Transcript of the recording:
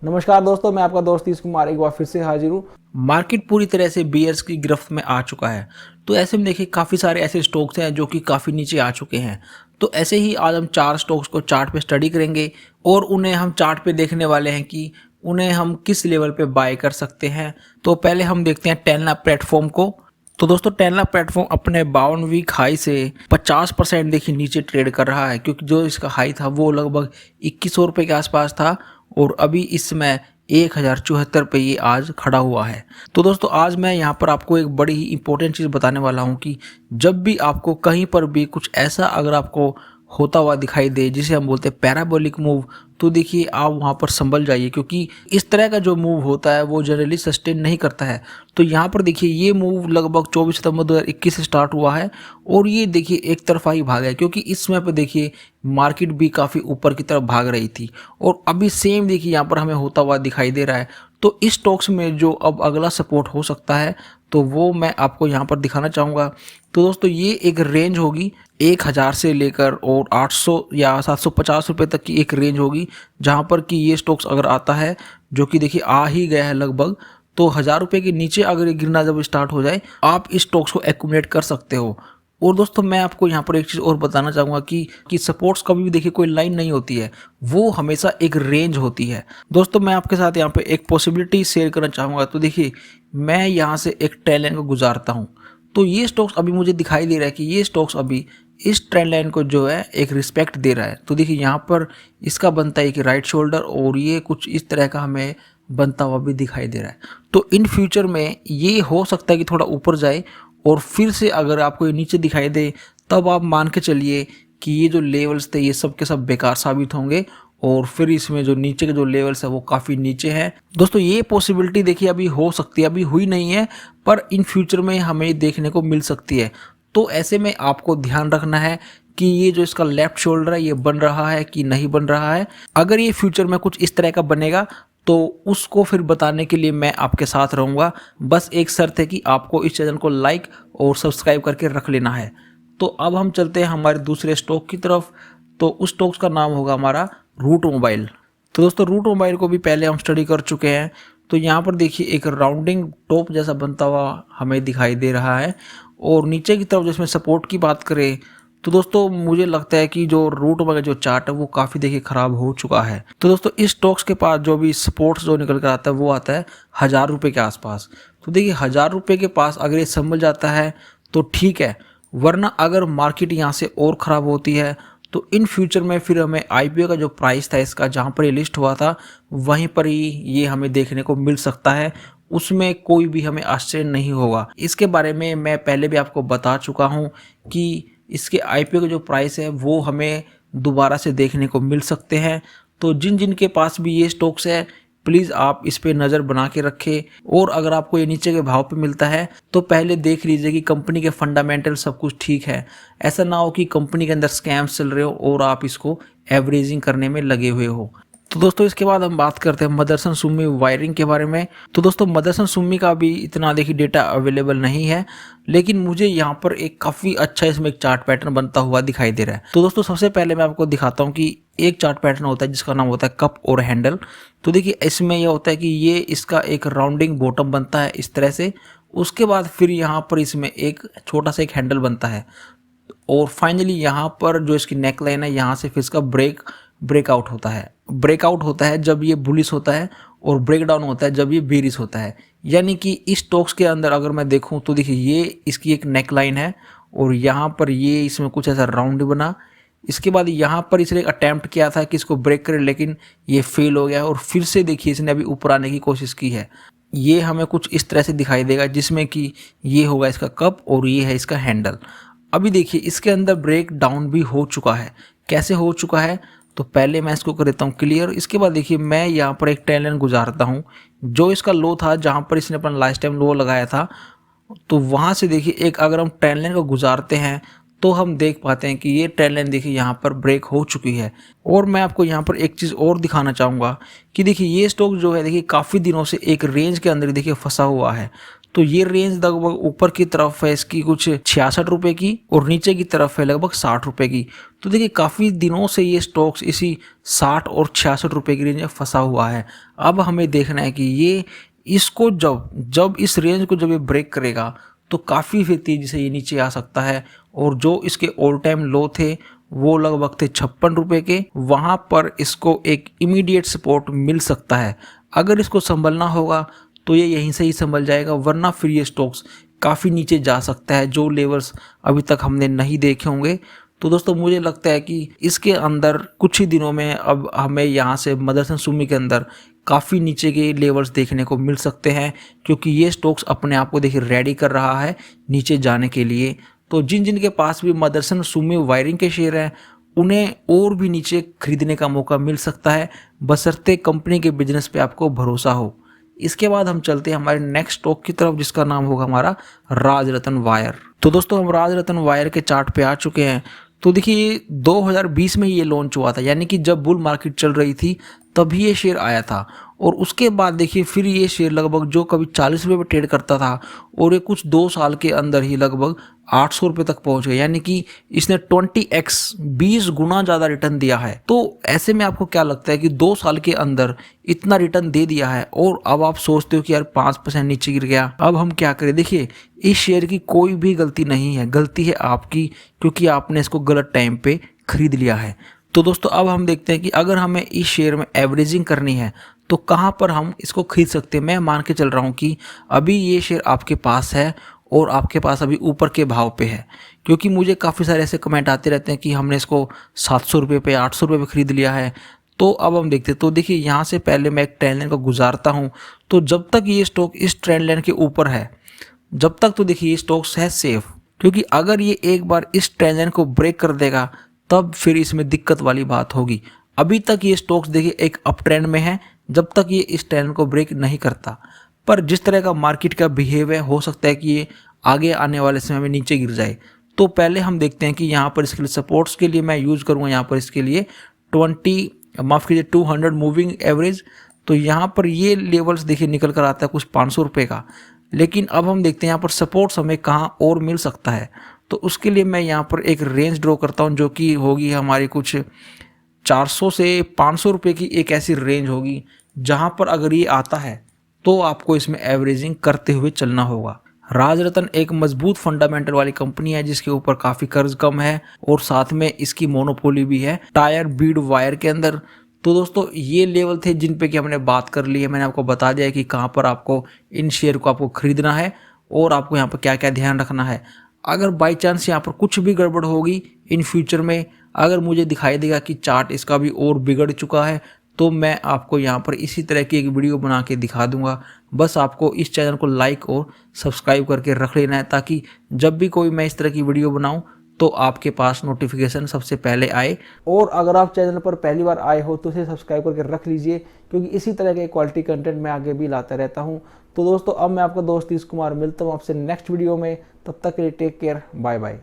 नमस्कार दोस्तों, मैं आपका दोस्त तीस कुमार एक बार फिर से हाजिर हूँ। मार्केट पूरी तरह से बियर्स की गिरफ्त में आ चुका है। तो ऐसे में देखिए काफ़ी सारे ऐसे स्टॉक्स हैं जो कि काफ़ी नीचे आ चुके हैं। तो ऐसे ही आज हम 4 स्टॉक्स को चार्ट पे स्टडी करेंगे और उन्हें हम चार्ट पे देखने वाले हैं कि उन्हें हम किस लेवल पे बाय कर सकते हैं। तो पहले हम देखते हैं टेल्ना प्लेटफॉर्म को। तो दोस्तों टेल्ना प्लेटफॉर्म अपने 52 वीक हाई से 50% देखिए नीचे ट्रेड कर रहा है, क्योंकि जो इसका हाई था वो लगभग 2100 रुपये के आसपास था और अभी इस समय 1074 पे ये आज खड़ा हुआ है। तो दोस्तों आज मैं यहाँ पर आपको एक बड़ी ही इंपॉर्टेंट चीज़ बताने वाला हूँ कि जब भी आपको कहीं पर भी कुछ ऐसा अगर आपको होता हुआ दिखाई दे जिसे हम बोलते हैं पैराबोलिक मूव, तो देखिए आप वहाँ पर संभल जाइए, क्योंकि इस तरह का जो मूव होता है वो जनरली सस्टेन नहीं करता है। तो यहाँ पर देखिए ये मूव लगभग 24 सितंबर 2021 से स्टार्ट हुआ है और ये देखिए एक तरफा ही भागा है, क्योंकि इस समय पर देखिए मार्केट भी काफ़ी ऊपर की तरफ भाग रही थी और अभी सेम देखिए यहाँ पर हमें होता हुआ दिखाई दे रहा है। तो इस स्टॉक्स में जो अब अगला सपोर्ट हो सकता है तो वो मैं आपको यहाँ पर दिखाना चाहूँगा। तो दोस्तों ये एक रेंज होगी 1000 से लेकर और 800 या 750 रुपये तक की एक रेंज होगी, जहाँ पर कि ये स्टॉक्स अगर आता है, जो कि देखिए आ ही गया है लगभग, तो 1000 रुपये के नीचे अगर ये गिरना जब स्टार्ट हो जाए आप इस स्टॉक्स को एक्यूमुलेट कर सकते हो। और दोस्तों मैं आपको यहाँ पर एक चीज़ और बताना चाहूँगा कि सपोर्ट्स कभी भी देखिए कोई लाइन नहीं होती है, वो हमेशा एक रेंज होती है। दोस्तों मैं आपके साथ यहाँ पे एक पॉसिबिलिटी शेयर करना चाहूँगा। तो देखिए मैं यहाँ से एक ट्रेंड लाइन को गुजारता हूँ, तो ये स्टॉक्स अभी मुझे दिखाई दे रहा है कि ये स्टॉक्स अभी इस ट्रेंड लाइन को जो है एक रिस्पेक्ट दे रहा है। तो देखिए यहाँ पर इसका बनता है कि राइट शोल्डर और ये कुछ इस तरह का हमें बनता हुआ भी दिखाई दे रहा है। तो इन फ्यूचर में ये हो सकता है कि थोड़ा ऊपर जाए और फिर से अगर आपको ये नीचे दिखाई दे तब आप मान के चलिए कि ये जो लेवल्स थे ये सब के सब बेकार साबित होंगे और फिर इसमें जो नीचे के जो लेवल्स है वो काफ़ी नीचे हैं। दोस्तों ये पॉसिबिलिटी देखिए अभी हो सकती है, अभी हुई नहीं है पर इन फ्यूचर में हमें देखने को मिल सकती है। तो ऐसे में आपको ध्यान रखना है कि ये जो इसका लेफ्ट शोल्डर है ये बन रहा है कि नहीं बन रहा है। अगर ये फ्यूचर में कुछ इस तरह का बनेगा तो उसको फिर बताने के लिए मैं आपके साथ रहूँगा। बस एक शर्त है कि आपको इस चैनल को लाइक और सब्सक्राइब करके रख लेना है। तो अब हम चलते हैं हमारे दूसरे स्टॉक की तरफ। तो उस स्टॉक्स का नाम होगा हमारा रूट मोबाइल। तो दोस्तों रूट मोबाइल को भी पहले हम स्टडी कर चुके हैं। तो यहाँ पर देखिए एक राउंडिंग टॉप जैसा बनता हुआ हमें दिखाई दे रहा है और नीचे की तरफ जिसमें सपोर्ट की बात करें तो दोस्तों मुझे लगता है कि जो रूट मोबाइल जो चार्ट है वो काफ़ी देखिए ख़राब हो चुका है। तो दोस्तों इस स्टॉक्स के पास जो भी सपोर्ट्स जो निकल कर आता है वो आता है 1000 रुपये के आसपास। तो देखिए 1000 रुपये के पास अगर ये संभल जाता है तो ठीक है, वरना अगर मार्केट यहाँ से और ख़राब होती है तो इन फ्यूचर में फिर हमें आईपीओ का जो प्राइस था इसका जहाँ पर ये लिस्ट हुआ था वहीं पर ही ये हमें देखने को मिल सकता है। उसमें कोई भी हमें आश्चर्य नहीं होगा। इसके बारे में मैं पहले भी आपको बता चुका हूँ कि इसके आईपीओ का जो प्राइस है वो हमें दोबारा से देखने को मिल सकते हैं। तो जिन जिन के पास भी ये स्टॉक्स है प्लीज़ आप इस पे नज़र बना के रखें और अगर आपको ये नीचे के भाव पे मिलता है तो पहले देख लीजिए कि कंपनी के फंडामेंटल सब कुछ ठीक है। ऐसा ना हो कि कंपनी के अंदर स्कैम्स चल रहे हो और आप इसको एवरेजिंग करने में लगे हुए हो। तो दोस्तों इसके बाद हम बात करते हैं मदरसन सुमी वायरिंग के बारे में। तो दोस्तों मदरसन सुमी का भी इतना देखिए डेटा अवेलेबल नहीं है, लेकिन मुझे यहाँ पर एक काफ़ी अच्छा इसमें एक चार्ट पैटर्न बनता हुआ दिखाई दे रहा है। तो दोस्तों सबसे पहले मैं आपको दिखाता हूँ कि एक चार्ट पैटर्न होता है जिसका नाम होता है कप और हैंडल। तो देखिए इसमें यह होता है कि ये इसका एक राउंडिंग बॉटम बनता है इस तरह से, उसके बाद फिर यहाँ पर इसमें एक छोटा सा एक हैंडल बनता है और फाइनली यहाँ पर जो इसकी नेक लाइन है यहाँ से फिर इसका ब्रेकआउट होता है। ब्रेकआउट होता है जब ये बुलिश होता है और ब्रेक डाउन होता है जब ये बेरिश होता है। यानी कि इस स्टॉक्स के अंदर अगर मैं देखूं तो देखिए ये इसकी एक नेक लाइन है और यहाँ पर ये इसमें कुछ ऐसा राउंड बना। इसके बाद यहाँ पर इसने एक अटैम्प्ट किया था कि इसको ब्रेक करे, लेकिन ये फेल हो गया और फिर से देखिए इसने अभी ऊपर आने की कोशिश की है। ये हमें कुछ इस तरह से दिखाई देगा जिसमें कि ये होगा इसका कप और ये है इसका हैंडल। अभी देखिए इसके अंदर ब्रेक डाउन भी हो चुका है। कैसे हो चुका है तो पहले मैं इसको कर देता हूँ क्लियर। इसके बाद देखिए मैं यहाँ पर एक ट्रेंड लाइन गुजारता हूँ जो इसका लो था जहाँ पर इसने अपना लास्ट टाइम लो लगाया था। तो वहाँ से देखिए एक अगर हम ट्रेंड लाइन को गुजारते हैं तो हम देख पाते हैं कि ये ट्रेंड लाइन देखिए यहाँ पर ब्रेक हो चुकी है। और मैं आपको यहाँ पर एक चीज़ और दिखाना चाहूँगा कि देखिए ये स्टॉक जो है देखिए काफ़ी दिनों से एक रेंज के अंदर देखिए फंसा हुआ है। तो ये रेंज लगभग ऊपर की तरफ है इसकी कुछ 66 रुपए की और नीचे की तरफ है लगभग 60 रुपए की। तो देखिए काफ़ी दिनों से ये स्टॉक्स इसी 60 और 66 रुपए की रेंज में फंसा हुआ है। अब हमें देखना है कि ये इसको जब जब इस रेंज को जब ये ब्रेक करेगा तो काफ़ी फिर तेज़ी से ये नीचे आ सकता है। और जो इसके ऑल टाइम लो थे वो लगभग थे 56 रुपए के, वहाँ पर इसको एक इमीडिएट सपोर्ट मिल सकता है। अगर इसको संभलना होगा तो ये यहीं से ही संभल जाएगा, वरना फिर ये स्टॉक्स काफ़ी नीचे जा सकता है जो लेवल्स अभी तक हमने नहीं देखे होंगे। तो दोस्तों मुझे लगता है कि इसके अंदर कुछ ही दिनों में अब हमें यहाँ से मदरसन सुमी के अंदर काफ़ी नीचे के लेवल्स देखने को मिल सकते हैं, क्योंकि ये स्टॉक्स अपने आप को देखिए रेडी कर रहा है नीचे जाने के लिए। तो जिन जिन के पास भी मदरसन सुमी वायरिंग के शेयर हैं उन्हें और भी नीचे खरीदने का मौका मिल सकता है, बशर्ते कंपनी के बिजनेस पे आपको भरोसा हो। इसके बाद हम चलते हैं हमारे नेक्स्ट स्टॉक की तरफ, जिसका नाम होगा हमारा राजरतन वायर। तो दोस्तों हम राजरतन वायर के चार्ट पे आ चुके हैं। तो देखिए 2020 में ये लॉन्च हुआ था, यानी कि जब बुल मार्केट चल रही थी तभी ये शेयर आया था। और उसके बाद देखिए फिर ये शेयर लगभग जो कभी 40 रुपये पर ट्रेड करता था और ये कुछ 2 साल के अंदर ही लगभग 800 रुपये तक पहुंच गया, यानी कि इसने 20x 20 गुना ज़्यादा रिटर्न दिया है। तो ऐसे में आपको क्या लगता है कि 2 साल के अंदर इतना रिटर्न दे दिया है और अब आप सोचते हो कि यार 5% नीचे गिर गया, अब हम क्या करें। देखिए इस शेयर की कोई भी गलती नहीं है, गलती है आपकी, क्योंकि आपने इसको गलत टाइम पे खरीद लिया है। तो दोस्तों अब हम देखते हैं कि अगर हमें इस शेयर में एवरेजिंग करनी है तो कहाँ पर हम इसको खरीद सकते हैं। मैं मान के चल रहा हूँ कि अभी ये शेयर आपके पास है और आपके पास अभी ऊपर के भाव पे है, क्योंकि मुझे काफ़ी सारे ऐसे कमेंट आते रहते हैं कि हमने इसको 700 रुपये पे 800 रुपये पे ख़रीद लिया है। तो अब हम देखते हैं। तो देखिए यहाँ से पहले मैं एक ट्रेंड लाइन को गुजारता हूँ। तो जब तक ये स्टॉक इस ट्रेंड लाइन के ऊपर है जब तक तो देखिए ये स्टॉक्स है सेफ, क्योंकि अगर ये एक बार इस ट्रेंड लाइन को ब्रेक कर देगा तब फिर इसमें दिक्कत वाली बात होगी। अभी तक ये स्टॉक्स देखिए एक अप ट्रेंड में है जब तक ये इस ट्रेंड को ब्रेक नहीं करता। पर जिस तरह का मार्केट का बिहेव है हो सकता है कि ये आगे आने वाले समय में नीचे गिर जाए। तो पहले हम देखते हैं कि यहाँ पर इसके लिए सपोर्ट्स के लिए मैं यूज़ करूँगा यहाँ पर इसके लिए 200 मूविंग एवरेज। तो यहाँ पर ये लेवल्स देखिए निकल कर आता है कुछ 500 रुपये का। लेकिन अब हम देखते हैं यहाँ पर सपोर्ट्स हमें कहाँ और मिल सकता है। तो उसके लिए मैं यहाँ पर एक रेंज ड्रॉ करता हूँ जो कि होगी हमारी कुछ 400 से 500 रुपये की एक ऐसी रेंज होगी, जहाँ पर अगर ये आता है तो आपको इसमें एवरेजिंग करते हुए चलना होगा। राजरतन एक मजबूत फंडामेंटल वाली कंपनी है जिसके ऊपर काफ़ी कर्ज कम है और साथ में इसकी मोनोपोली भी है टायर बीड वायर के अंदर। तो दोस्तों ये लेवल थे जिन पे कि हमने बात कर ली है। मैंने आपको बता दिया है कि कहाँ पर आपको इन शेयर को आपको खरीदना है और आपको यहाँ पर क्या क्या ध्यान रखना है। अगर बाई चांस यहाँ पर कुछ भी गड़बड़ होगी इन फ्यूचर में, अगर मुझे दिखाई देगा कि चार्ट इसका भी और बिगड़ चुका है, तो मैं आपको यहाँ पर इसी तरह की एक वीडियो बना के दिखा दूंगा। बस आपको इस चैनल को लाइक और सब्सक्राइब करके रख लेना है, ताकि जब भी कोई मैं इस तरह की वीडियो बनाऊं तो आपके पास नोटिफिकेशन सबसे पहले आए। और अगर आप चैनल पर पहली बार आए हो तो इसे सब्सक्राइब करके रख लीजिए, क्योंकि इसी तरह के क्वालिटी कंटेंट मैं आगे भी लाता रहता हूँ। तो दोस्तों अब मैं आपका दोस्त तीस कुमार मिलता हूँ आपसे नेक्स्ट वीडियो में। तब तक के लिए टेक केयर, बाय बाय।